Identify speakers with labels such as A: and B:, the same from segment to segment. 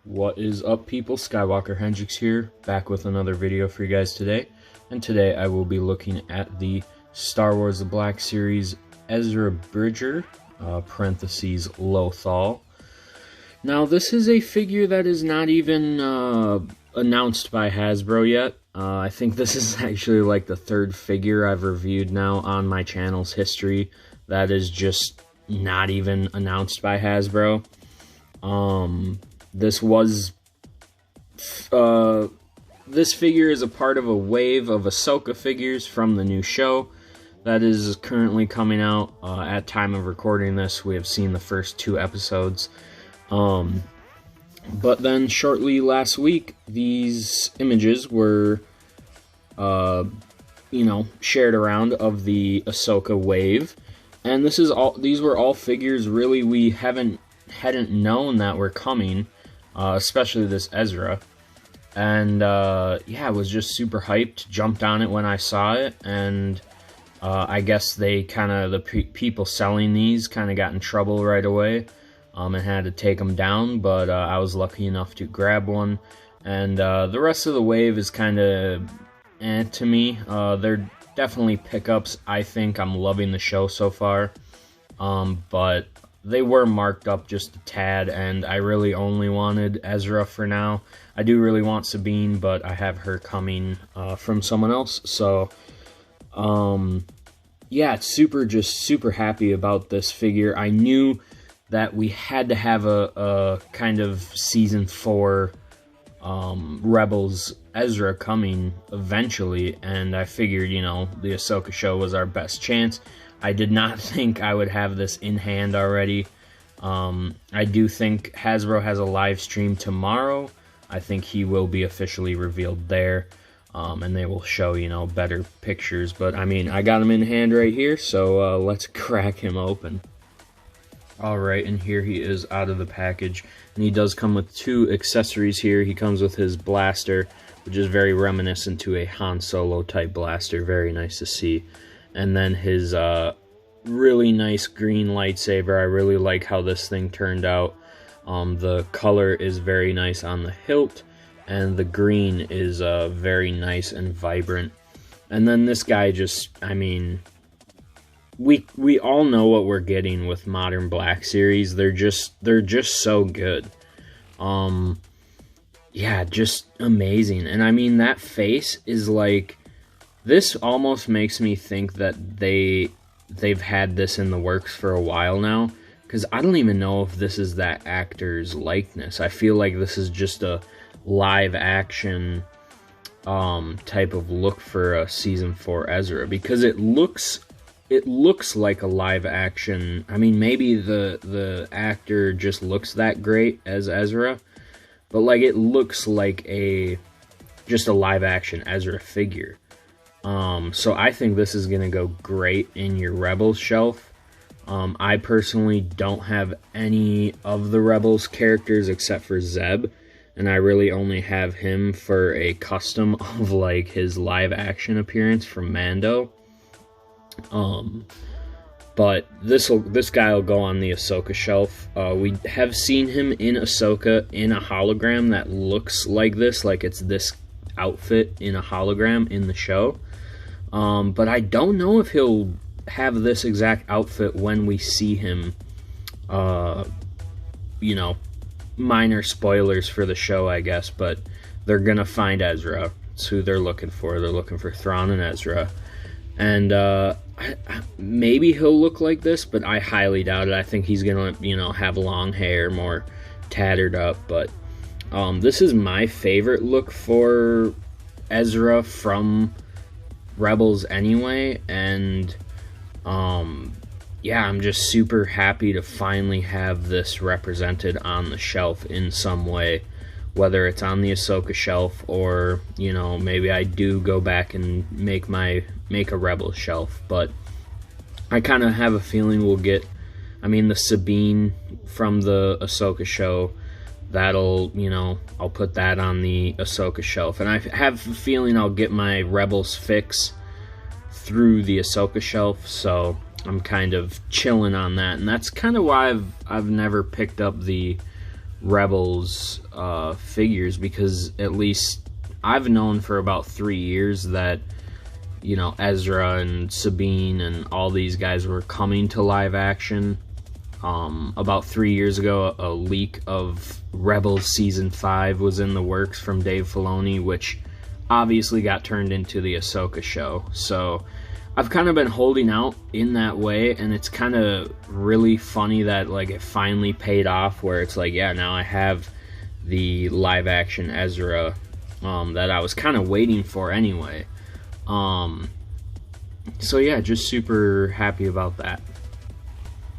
A: What is up, people? Skywalker Hendrix here, back with another video for you guys today. And today I will be looking at the Star Wars The Black Series Ezra Bridger, parentheses Lothal. Now, this is a figure that is not even announced by Hasbro yet. I think this is actually like the third figure I've reviewed now on my channel's history that is just not even announced by Hasbro. This figure is a part of a wave of Ahsoka figures from the new show that is currently coming out. At time of recording this, we have seen the first 2 episodes. But then shortly last week, these images were, shared around of the Ahsoka wave, and these were all figures really we hadn't known that were coming, especially this Ezra. And I was just super hyped, jumped on it when I saw it, and I guess the people selling these kind of got in trouble right away, and had to take them down, but I was lucky enough to grab one. And the rest of the wave is kind of to me. They're definitely pickups. I think I'm loving the show so far, but they were marked up just a tad, and I really only wanted Ezra for now. I do really want Sabine, but I have her coming from someone else, so just super happy about this figure. I knew that we had to have a kind of Season 4 Rebels Ezra coming eventually, and I figured, the Ahsoka show was our best chance. I did not think I would have this in hand already. I do think Hasbro has a live stream tomorrow. I think he will be officially revealed there, and they will show, better pictures. But, I got him in hand right here, so let's crack him open. Alright, and here he is out of the package, and he does come with 2 accessories here. He comes with his blaster, which is very reminiscent to a Han Solo type blaster, very nice to see. And then his really nice green lightsaber. I really like how this thing turned out. The color is very nice on the hilt, and the green is very nice and vibrant. And then this guy just, we all know what we're getting with modern Black Series. They're just so good. Just amazing. And that face is like, this almost makes me think that they've had this in the works for a while now, because I don't even know if this is that actor's likeness. I feel like this is just a live action type of look for a Season 4 Ezra, because it looks like a live action. Maybe the actor just looks that great as Ezra, but it looks like just a live action Ezra figure. So I think this is gonna go great in your Rebels shelf. I personally don't have any of the Rebels characters except for Zeb, and I really only have him for a custom of his live action appearance from Mando. But this guy will go on the Ahsoka shelf. We have seen him in Ahsoka in a hologram that looks like this, like it's this outfit in a hologram in the show. But I don't know if he'll have this exact outfit when we see him. Minor spoilers for the show, I guess, but they're gonna find Ezra. It's who they're looking for. They're looking for Thrawn and Ezra. And maybe he'll look like this, but I highly doubt it. I think he's gonna, have long hair, more tattered up. But this is my favorite look for Ezra from Rebels anyway, and I'm just super happy to finally have this represented on the shelf in some way, whether it's on the Ahsoka shelf or, maybe I do go back and make a Rebels shelf. But I kind of have a feeling we'll get, the Sabine from the Ahsoka show, that'll, I'll put that on the Ahsoka shelf. And I have a feeling I'll get my Rebels fix through the Ahsoka shelf, so I'm kind of chilling on that. And that's kind of why I've never picked up the Rebels figures, because at least I've known for about 3 years that, you know, Ezra and Sabine and all these guys were coming to live action. About 3 years ago, a leak of Rebels Season 5 was in the works from Dave Filoni, which obviously got turned into the Ahsoka show. So I've kind of been holding out in that way, and it's kind of really funny that, like, it finally paid off, where it's like, yeah, now I have the live action Ezra that I was kind of waiting for anyway. So yeah, just super happy about that.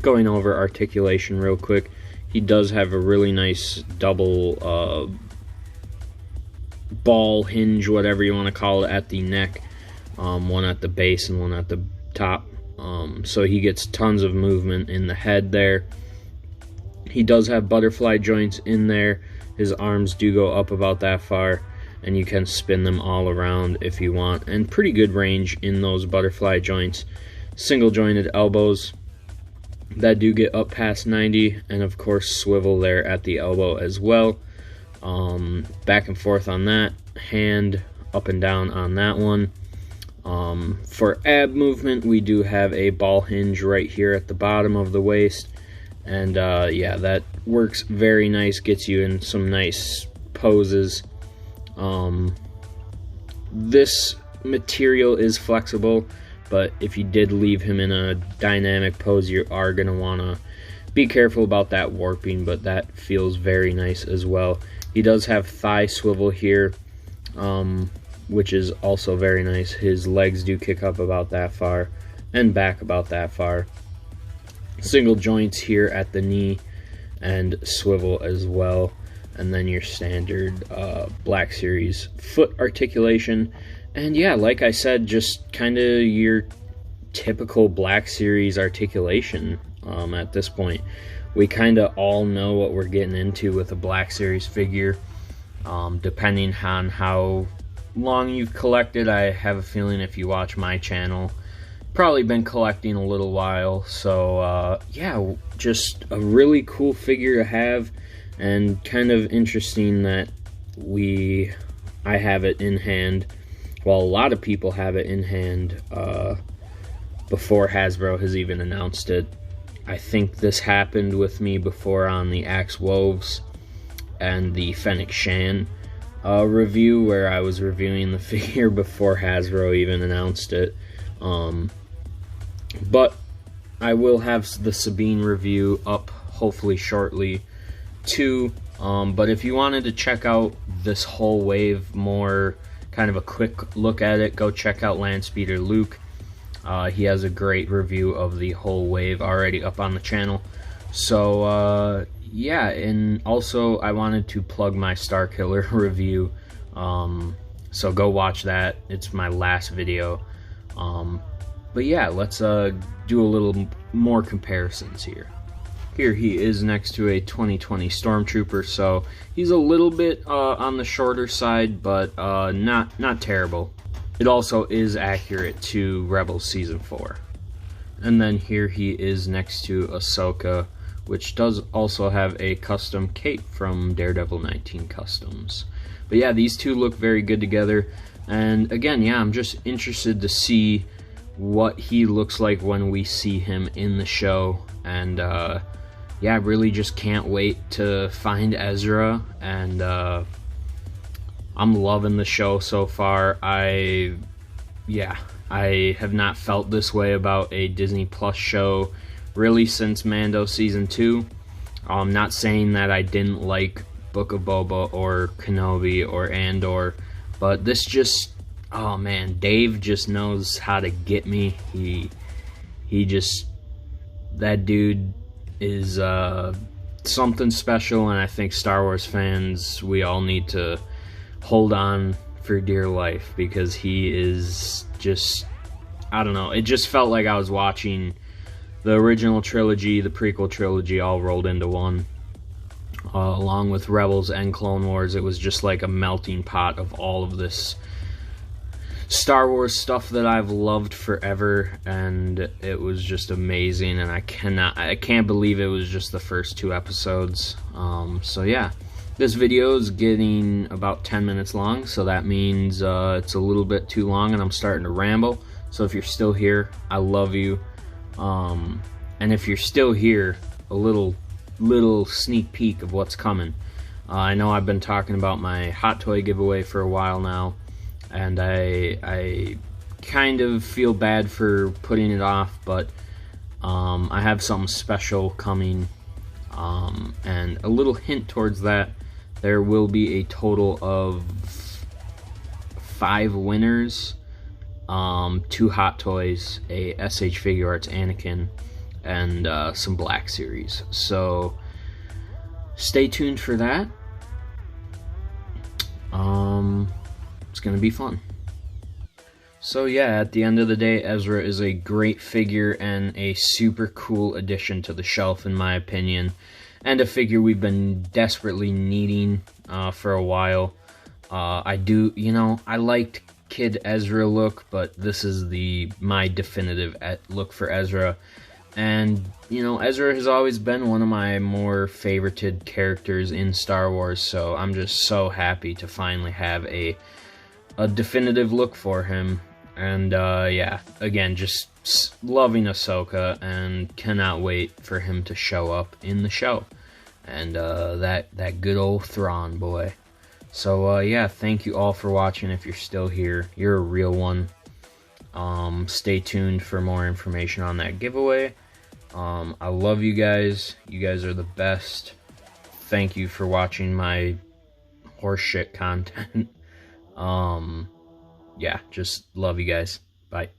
A: Going over Articulation real quick, he does have a really nice double ball hinge, whatever you want to call it, at the neck. One at the base and one at the top. So he gets tons of movement in the head there. He does have butterfly joints in there. His arms do go up about that far, and you can spin them all around if you want. And pretty good range in those butterfly joints. Single jointed elbows that do get up past 90, and of course swivel there at the elbow as well. Back and forth on that, hand up and down on that one. For ab movement, we do have a ball hinge right here at the bottom of the waist, and yeah, that works very nice, gets you in some nice poses. This material is flexible, but if you did leave him in a dynamic pose, you are going to want to be careful about that warping, but that feels very nice as well. He does have thigh swivel here, which is also very nice. His legs do kick up about that far and back about that far. Single joints here at the knee and swivel as well. And then your standard Black Series foot articulation. And yeah, like I said, just kind of your typical Black Series articulation at this point. We kind of all know what we're getting into with a Black Series figure. Depending on how long you've collected, I have a feeling if you watch my channel, probably been collecting a little while. So yeah, just a really cool figure to have, and kind of interesting that I have it in hand. Well, a lot of people have it in hand before Hasbro has even announced it. I think this happened with me before on the Axe Woves and the Fennec Shan review, where I was reviewing the figure before Hasbro even announced it. But I will have the Sabine review up hopefully shortly too. But if you wanted to check out this whole wave more, kind of a quick look at it, go check out Landspeeder Luke. He has a great review of the whole wave already up on the channel. So yeah, and also I wanted to plug my Starkiller review, so go watch that. It's my last video. But yeah, let's do a little more comparisons here. Here he is next to a 2020 Stormtrooper, so he's a little bit on the shorter side, but not terrible. It also is accurate to Rebels Season 4. And then here he is next to Ahsoka, which does also have a custom cape from Daredevil 19 Customs. But yeah, these two look very good together. And again, yeah, I'm just interested to see what he looks like when we see him in the show. And yeah, I really just can't wait to find Ezra, and I'm loving the show so far. I have not felt this way about a Disney Plus show really since Mando Season 2. I'm not saying that I didn't like Book of Boba or Kenobi or Andor, but this just, oh man, Dave just knows how to get me. He just, that dude is something special, and I think Star Wars fans, we all need to hold on for dear life, because he is just, I don't know, it just felt like I was watching the original trilogy, the prequel trilogy, all rolled into one. Along with Rebels and Clone Wars, it was just like a melting pot of all of this Star Wars stuff that I've loved forever, and it was just amazing, and I can't believe it was just the first 2 episodes. So yeah, this video is getting about 10 minutes long, so that means it's a little bit too long and I'm starting to ramble. So if you're still here, I love you. And if you're still here, a little sneak peek of what's coming. I know I've been talking about my hot toy giveaway for a while now, and I kind of feel bad for putting it off, but I have something special coming, and a little hint towards that, there will be a total of 5 winners, 2 hot toys, a SH Figure Arts Anakin, and some Black Series. So stay tuned for that. It's gonna be fun. So yeah, at the end of the day, Ezra is a great figure and a super cool addition to the shelf, in my opinion, and a figure we've been desperately needing for a while. I liked Kid Ezra look, but this is my definitive look for Ezra. And, Ezra has always been one of my more favorited characters in Star Wars, so I'm just so happy to finally have a definitive look for him. And, yeah, again, just loving Ahsoka, and cannot wait for him to show up in the show. And, that good old Thrawn boy. So, yeah, thank you all for watching. If you're still here, you're a real one. Stay tuned for more information on that giveaway. I love you guys. You guys are the best. Thank you for watching my horseshit content. Yeah, just love you guys. Bye.